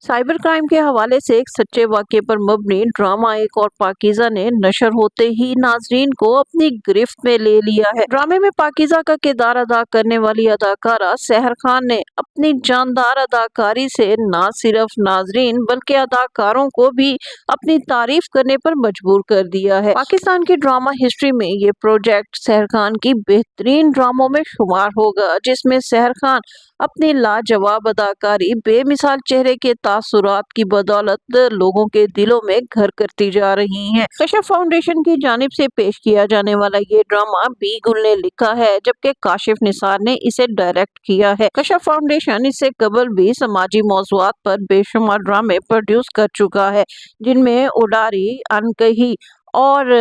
Cyber crime के हवाले से एक सच्चे वाक़ये पर मबनी ड्रामा एक और पाकीज़ा ने नशर होते ही नाजरीन को अपनी गिरफ्त में ले लिया है। ड्रामे में पाकीज़ा का किरदार अदा करने वाली अदाकारा सहर खान ने अपनी जानदार अदाकारी से न सिर्फ नाजरीन बल्कि अदाकारों को भी अपनी तारीफ करने पर मजबूर कर दिया है। पाकिस्तान की ड्रामा हिस्ट्री में ये प्रोजेक्ट सहर खान की बेहतरीन ड्रामों में शुमार होगा, जिसमें सहर खान अपनी लाजवाब अदाकारी, बेमिसाल चेहरे के तासुरात की बदौलत लोगों के दिलों में घर करती जा रही हैं। कशिफ फाउंडेशन की जानिब से पेश किया जाने वाला ये ड्रामा बी गुल ने लिखा है, जबकि काशिफ निसार ने इसे डायरेक्ट किया है। कशिफ फाउंडेशन इससे कबल भी समाजी मौज़ूआत पर बेशुमार ड्रामे प्रोड्यूस कर चुका है, जिनमें उडारी, अनकही और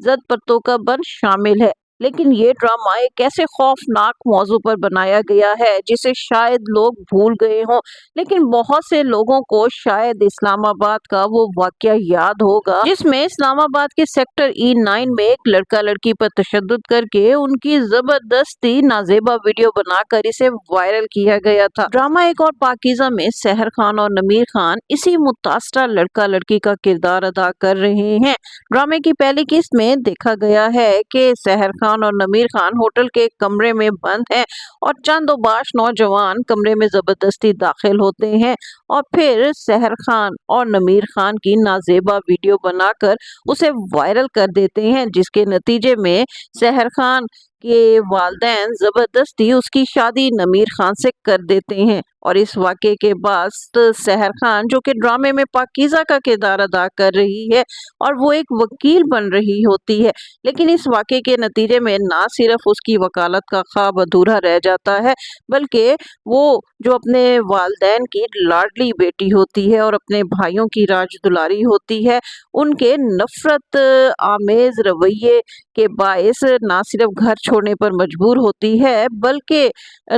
जद पत्तों का बन शामिल है। लेकिन ये ड्रामा एक ऐसे खौफनाक मौजू पर बनाया गया है जिसे शायद लोग भूल गए हों, लेकिन बहुत से लोगों को शायद इस्लामाबाद का वो वाकया याद होगा जिसमें इस्लामाबाद के सेक्टर E9 में एक लड़का लड़की पर तशद्दुद करके उनकी जबरदस्ती नाजेबा वीडियो बनाकर इसे वायरल किया गया था। ड्रामा एक और पाकीज़ा में सहर खान और नमीर खान इसी मुतासरा लड़का लड़की का किरदार अदा कर रहे हैं। ड्रामे की पहली किस्त में देखा गया है कि सहर खान और नमीर खान होटल के कमरे में बंद हैं और चंद ओबाश नौजवान कमरे में जबरदस्ती दाखिल होते हैं और फिर सहर खान और नमीर खान की नाजेबा वीडियो बनाकर उसे वायरल कर देते हैं, जिसके नतीजे में सहर खान के वालिदैन जबरदस्ती उसकी शादी नमीर खान से कर देते हैं। और इस वाक़े के बाद सहर खान, जो कि ड्रामे में पाकीज़ा का किरदार अदा कर रही है और वो एक वकील बन रही होती है, लेकिन इस वाक़े के नतीजे में ना सिर्फ उसकी वकालत का ख्वाब अधूरा रह जाता है, बल्कि वो जो अपने वालिदैन की लाडली बेटी होती है और अपने भाइयों की राजदुलारी होती है, उनके नफरत आमेज रवैये के बायस ना सिर्फ घर छोड़ने पर मजबूर होती है, बल्कि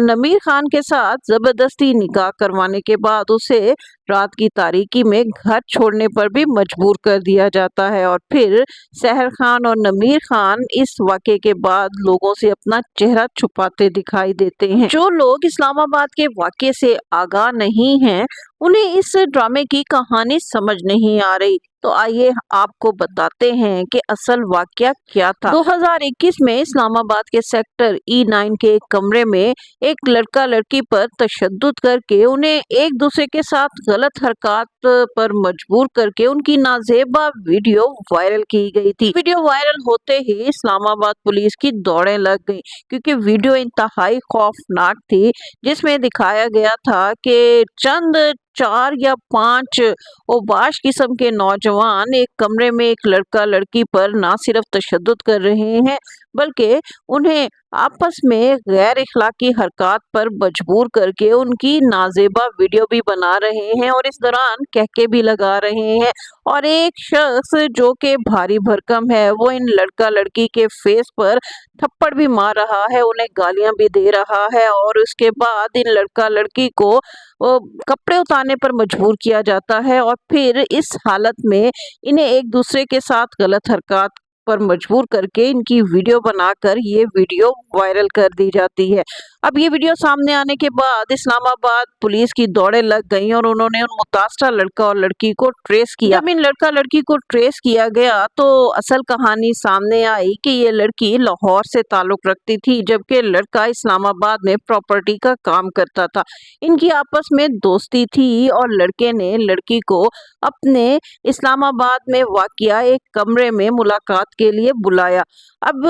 नमीर खान के साथ जबरदस्ती निकाह करवाने के बाद उसे रात की तारीकी में घर छोड़ने पर भी मजबूर कर दिया जाता है। और फिर सहर खान और नमीर खान इस वाक़े के बाद लोगों से अपना चेहरा छुपाते दिखाई देते हैं। जो लोग इस्लामाबाद के वाक़े से आगाह नहीं हैं, उन्हें इस ड्रामे की कहानी समझ नहीं आ रही। तो आइए आपको बताते हैं कि असल वाकया क्या था। 2021 में इस्लामाबाद के सेक्टर E9 के एक कमरे में एक लड़का लड़की पर तशद्दुद करके उन्हें एक दूसरे के साथ गलत हरकत पर मजबूर करके उनकी नाजेबा वीडियो वायरल की गई थी। वीडियो वायरल होते ही इस्लामाबाद पुलिस की दौड़ें लग गई, क्योंकि वीडियो इंतहाई खौफनाक थी, जिसमें दिखाया गया था कि चंद 4 या 5 ओबाश किस्म के नौजवान एक कमरे में एक लड़का लड़की पर ना सिर्फ तशद्दुद कर रहे हैं, बल्कि उन्हें आपस में गैर इखलाकी हरकत पर मजबूर करके उनकी नाजेबा वीडियो भी बना रहे हैं और इस दौरान कहके भी लगा रहे हैं। और एक शख्स जो कि भारी भरकम है, वो इन लड़का लड़की के फेस पर थप्पड़ भी मार रहा है, उन्हें गालियां भी दे रहा है और उसके बाद इन लड़का लड़की को कपड़े उतारने पर मजबूर किया जाता है और फिर इस हालत में इन्हें एक दूसरे के साथ गलत हरकत पर मजबूर करके इनकी वीडियो बनाकर ये वीडियो वायरल कर दी जाती है। अब ये वीडियो सामने आने के बाद इस्लामाबाद पुलिस की दौड़ें लग गई और उन्होंने उन मुतासरा लड़का और लड़की को ट्रेस किया। जब इन लड़का लड़की को ट्रेस किया गया तो असल कहानी सामने आई कि ये लड़की लाहौर से ताल्लुक रखती थी, जबकि लड़का इस्लामाबाद में प्रॉपर्टी का काम करता था। इनकी आपस में दोस्ती थी और लड़के ने लड़की को अपने इस्लामाबाद में वाक़िया एक कमरे में मुलाकात के लिए बुलाया। अब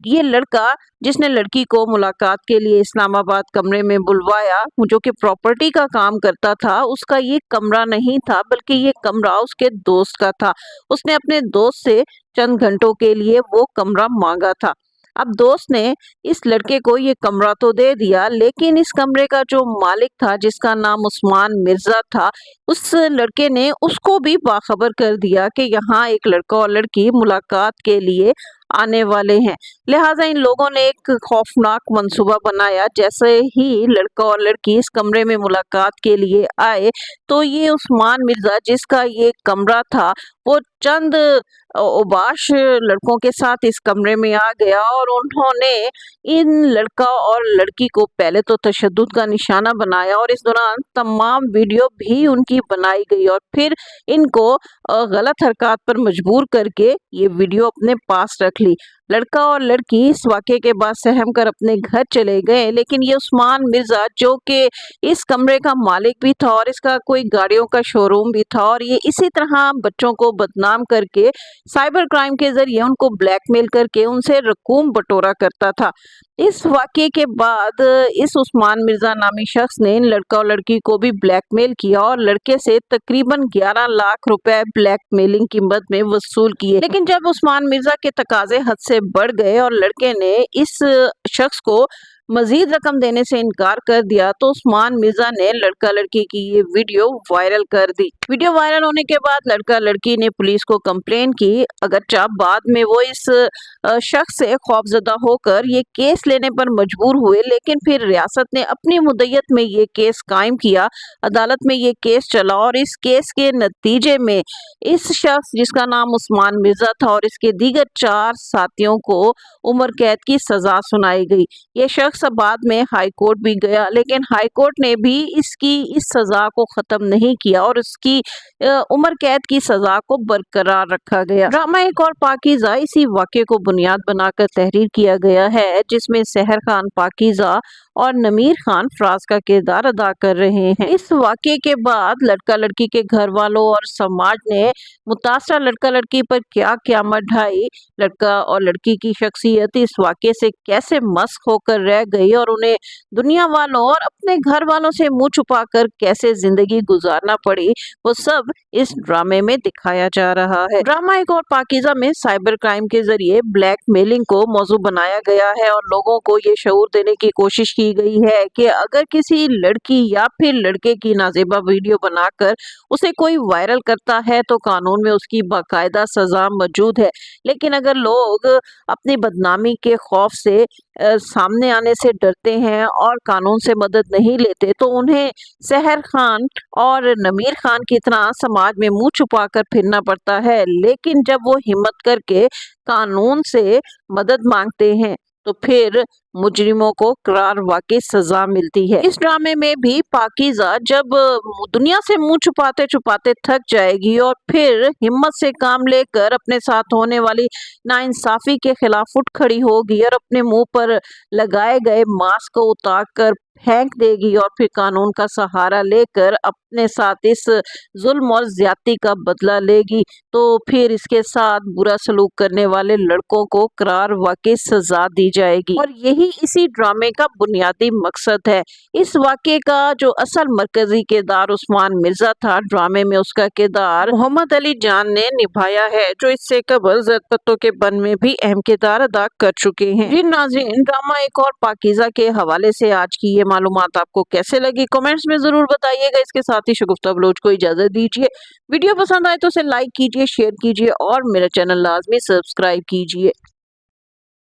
ये लड़का जिसने लड़की को मुलाकात के लिए इस्लामाबाद कमरे में बुलवाया, जो कि प्रॉपर्टी का काम करता था, उसका ये कमरा नहीं था, बल्कि ये कमरा उसके दोस्त का था। उसने अपने दोस्त से चंद घंटों के लिए वो कमरा मांगा था। अब दोस्त ने इस लड़के को ये कमरा तो दे दिया, लेकिन इस कमरे का जो मालिक था, जिसका नाम उस्मान मिर्जा था, उस लड़के ने उसको भी बाखबर कर दिया कि यहाँ एक लड़का और लड़की मुलाकात के लिए आने वाले हैं। लिहाजा इन लोगों ने एक खौफनाक मंसूबा बनाया। जैसे ही लड़का और लड़की इस कमरे में मुलाकात के लिए आए तो ये उस्मान मिर्जा जिसका ये कमरा था वो चंद ओबाश लड़कों के साथ इस कमरे में आ गया और उन्होंने इन लड़का और लड़की को पहले तो तशद्दुद का निशाना बनाया और इस दौरान तमाम वीडियो भी उनकी बनाई गई और फिर इनको गलत हरकत पर मजबूर करके ये वीडियो अपने पास रख ली। लड़का और लड़की इस वाक़े के बाद सहम कर अपने घर चले गए, लेकिन ये उस्मान मिर्जा जो कि इस कमरे का मालिक भी था और इसका कोई गाड़ियों का शोरूम भी था और ये इसी तरह बच्चों को बदनाम करके साइबर क्राइम के जरिए उनको ब्लैकमेल करके उनसे रकूम बटोरा करता था। इस वाक़े के बाद इस उस्मान मिर्जा नामी शख्स ने इन लड़का और लड़की को भी ब्लैकमेल किया और लड़के से तकरीबन 11 लाख रुपए ब्लैकमेलिंग कीमत में वसूल किए। लेकिन जब उस्मान मिर्जा के तकाजे हद से बढ़ गए और लड़के ने इस शख्स को मजीद रकम देने से इनकार कर दिया तो उस्मान मिर्जा ने लड़का लड़की की ये वीडियो वायरल कर दी। वीडियो वायरल होने के बाद लड़का लड़की ने पुलिस को कंप्लेन की। अगरचे बाद में वो इस शख्स से खौफजदा होकर ये केस लेने पर मजबूर हुए, लेकिन फिर रियासत ने अपनी मुद्दत में ये केस कायम किया। अदालत में ये केस चला और इस केस के नतीजे में इस शख्स जिसका नाम उस्मान मिर्जा था और इसके दीगर 4 साथियों को उम्र कैद की सजा सुनाई गई। ये शख्स बाद में हाई कोर्ट भी गया, लेकिन हाई कोर्ट ने भी इसकी इस सजा को खत्म नहीं किया और उसकी उम्र कैद की सजा को बरकरार रखा गया। ड्रामा एक और पाकीज़ा इसी वाक़े को बुनियाद बनाकर तहरीर किया गया है, जिसमें सहर खान पाकीज़ा और नमीर खान फराज का किरदार अदा कर रहे हैं। इस वाक़े के बाद लड़का लड़की के घर वालों और समाज ने मुतासरा लड़का लड़की पर क्या क़यामत ढाई, लड़का और लड़की की शख्सियत इस वाक़े से कैसे मस्क होकर रह गई और उन्हें दुनिया वालों और अपने घर वालों से मुंह छुपाकर कैसे जिंदगी गुजारना पड़ी, वो सब इस ड्रामे में दिखाया जा रहा है। ड्रामा एक और पाकीज़ा में साइबर क्राइम के जरिए ब्लैकमेलिंग को मौजू बनाया गया है और लोगों को ये शऊर देने की कोशिश की गई है कि अगर किसी लड़की या फिर लड़के की नाजेबा वीडियो बनाकर उसे कोई वायरल करता है तो कानून में उसकी बाकायदा सजा मौजूद है, लेकिन अगर लोग अपनी बदनामी के खौफ से सामने आने से डरते हैं और कानून से मदद नहीं लेते तो उन्हें सहर खान और नमीर खान की तरह समाज में मुंह छुपाकर फिरना पड़ता है। लेकिन जब वो हिम्मत करके कानून से मदद मांगते हैं तो फिर मुजरिमों को करार वाकई सजा मिलती है। इस ड्रामे में भी पाकीज़ा जब दुनिया से मुंह छुपाते छुपाते थक जाएगी और फिर हिम्मत से काम लेकर अपने साथ होने वाली नाइंसाफी के खिलाफ उठ खड़ी होगी और अपने मुंह पर लगाए गए मास्क को उतार कर फेंक देगी और फिर कानून का सहारा लेकर अपने साथ इस जुल्म और ज्यादती का बदला लेगी, तो फिर इसके साथ बुरा सलूक करने वाले लड़कों को करार वाकई सजा दी जाएगी। और यही इसी ड्रामे का बुनियादी मकसद है। इस वाक़े का जो असल मरकजी किरदार उस्मान मिर्जा था, ड्रामे में उसका किरदार मोहम्मद अली जान ने निभाया है, जो इससे कबल ज़द पत्तों के बन में भी अहम किरदार अदा कर चुके हैं। जी नाज़रीन, ड्रामा एक और पाकीज़ा के हवाले से आज की ये मालूमात आपको कैसे लगी, कमेंट्स में जरूर बताइएगा। इसके साथ ही शगुफ्ता बलोच को इजाजत दीजिए। वीडियो पसंद आए तो उसे लाइक कीजिए, शेयर कीजिए और मेरा चैनल लाजमी सब्सक्राइब कीजिए।